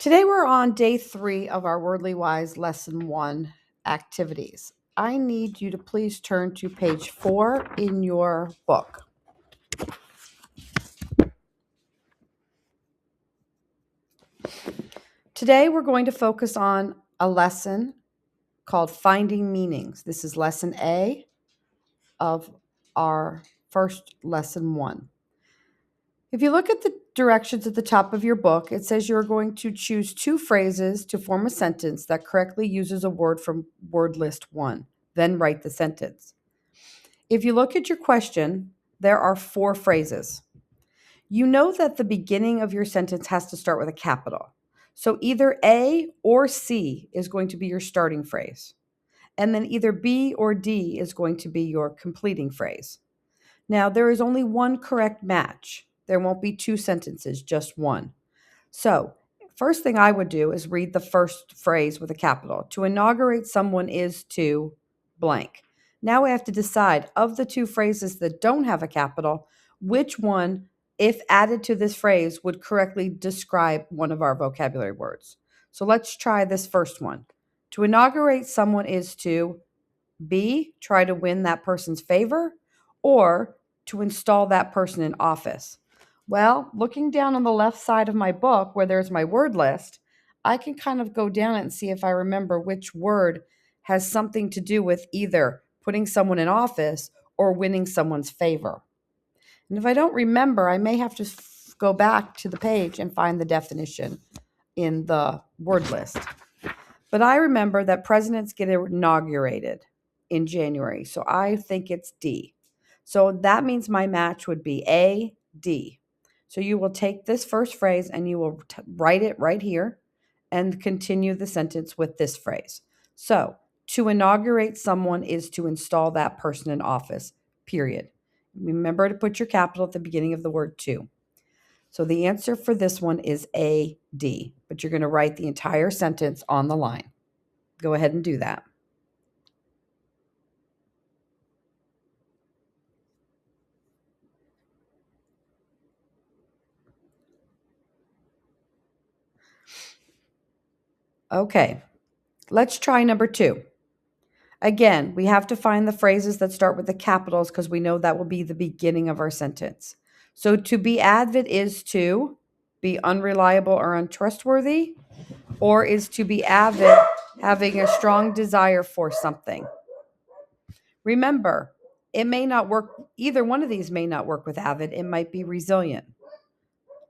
Today we're on day 3 of our Wordly Wise Lesson 1 activities. I need you to please turn to page 4 in your book. Today we're going to focus on a lesson called Finding Meanings. This is lesson A of our first lesson 1. If you look at the directions at the top of your book, it says you're going to choose 2 phrases to form a sentence that correctly uses a word from word list 1. Then write the sentence. If you look at your question, there are 4 phrases. You know that the beginning of your sentence has to start with a capital. So either A or C is going to be your starting phrase. And then either B or D is going to be your completing phrase. Now, there is only one correct match. There won't be 2 sentences, just one. So, first thing I would do is read the first phrase with a capital. To inaugurate someone is to blank. Now we have to decide, of the 2 phrases that don't have a capital, which one, if added to this phrase, would correctly describe one of our vocabulary words. So let's try this first one. To inaugurate someone is to B, try to win that person's favor, or to install that person in office. Well, looking down on the left side of my book where there's my word list, I can kind of go down it and see if I remember which word has something to do with either putting someone in office or winning someone's favor. And if I don't remember, I may have to go back to the page and find the definition in the word list. But I remember that presidents get inaugurated in January, so I think it's D. So that means my match would be A, D. So you will take this first phrase and you will write it right here and continue the sentence with this phrase. So, to inaugurate someone is to install that person in office, period. Remember to put your capital at the beginning of the word to. So the answer for this one is A, D, but you're going to write the entire sentence on the line. Go ahead and do that. Okay, let's try number 2. Again, we have to find the phrases that start with the capitals because we know that will be the beginning of our sentence. So to be avid is to be unreliable or untrustworthy, or is to be avid having a strong desire for something. Remember, it may not work, either one of these may not work with avid, it might be resilient.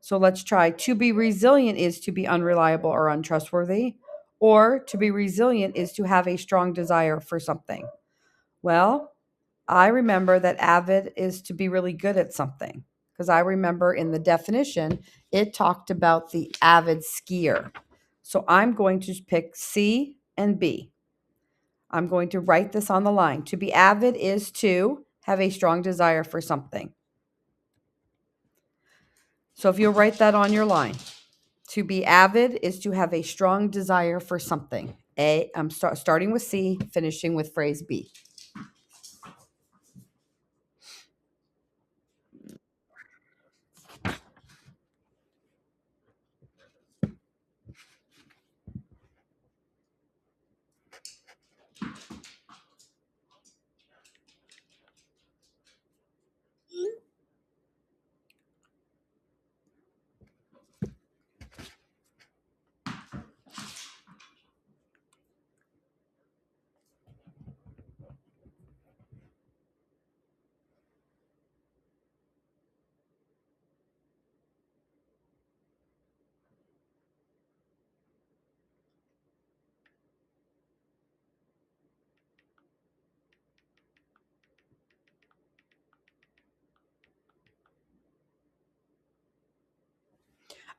So let's try. To be resilient is to be unreliable or untrustworthy, or to be resilient is to have a strong desire for something. Well, I remember that avid is to be really good at something because I remember in the definition, it talked about the avid skier. So I'm going to pick C and B. I'm going to write this on the line. To be avid is to have a strong desire for something. So if you'll write that on your line, to be avid is to have a strong desire for something. I'm starting with C, finishing with phrase B.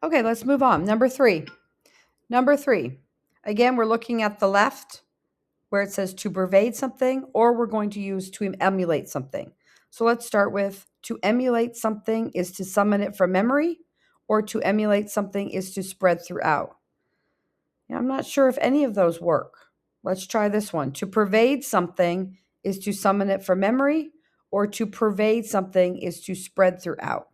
Okay, let's move on. Number 3. Number 3. Again, we're looking at the left where it says to pervade something, or we're going to use to emulate something. So let's start with to emulate something is to summon it from memory, or to emulate something is to spread throughout. Now, I'm not sure if any of those work. Let's try this one. To pervade something is to summon it from memory, or to pervade something is to spread throughout.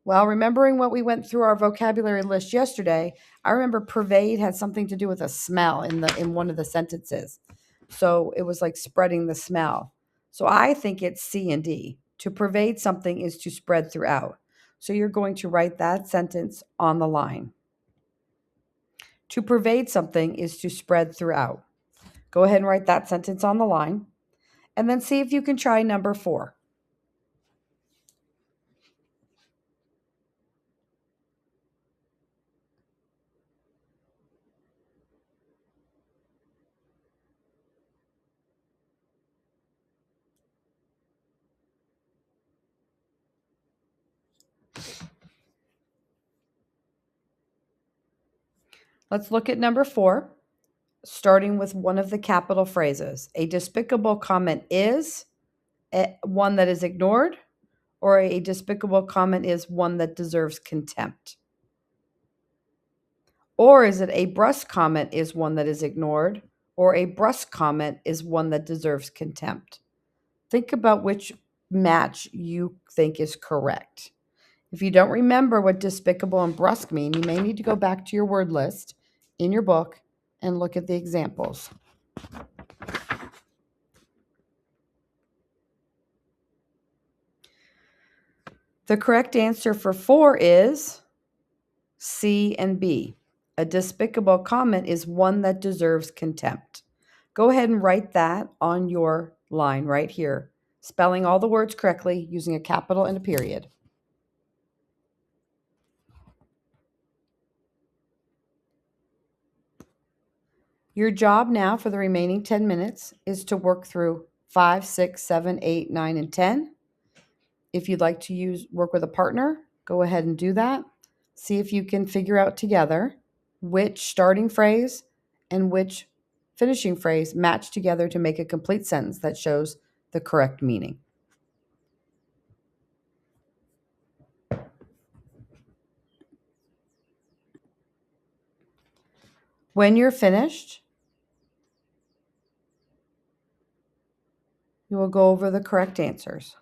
Well, remembering what we went through our vocabulary list yesterday, I remember pervade had something to do with a smell in one of the sentences. So it was like spreading the smell. So I think it's C and D. To pervade something is to spread throughout. So you're going to write that sentence on the line. To pervade something is to spread throughout. Go ahead and write that sentence on the line. And then see if you can try number 4. Let's look at number 4, starting with one of the capital phrases. A despicable comment is one that is ignored, or a despicable comment is one that deserves contempt. Or is it a brusque comment is one that is ignored, or a brusque comment is one that deserves contempt? Think about which match you think is correct. If you don't remember what despicable and brusque mean, you may need to go back to your word list in your book and look at the examples. The correct answer for 4 is C and B. A despicable comment is one that deserves contempt. Go ahead and write that on your line right here, spelling all the words correctly using a capital and a period. Your job now for the remaining 10 minutes is to work through 5, 6, 7, 8, 9, and 10. If you'd like to work with a partner, go ahead and do that. See if you can figure out together which starting phrase and which finishing phrase match together to make a complete sentence that shows the correct meaning. When you're finished, you will go over the correct answers.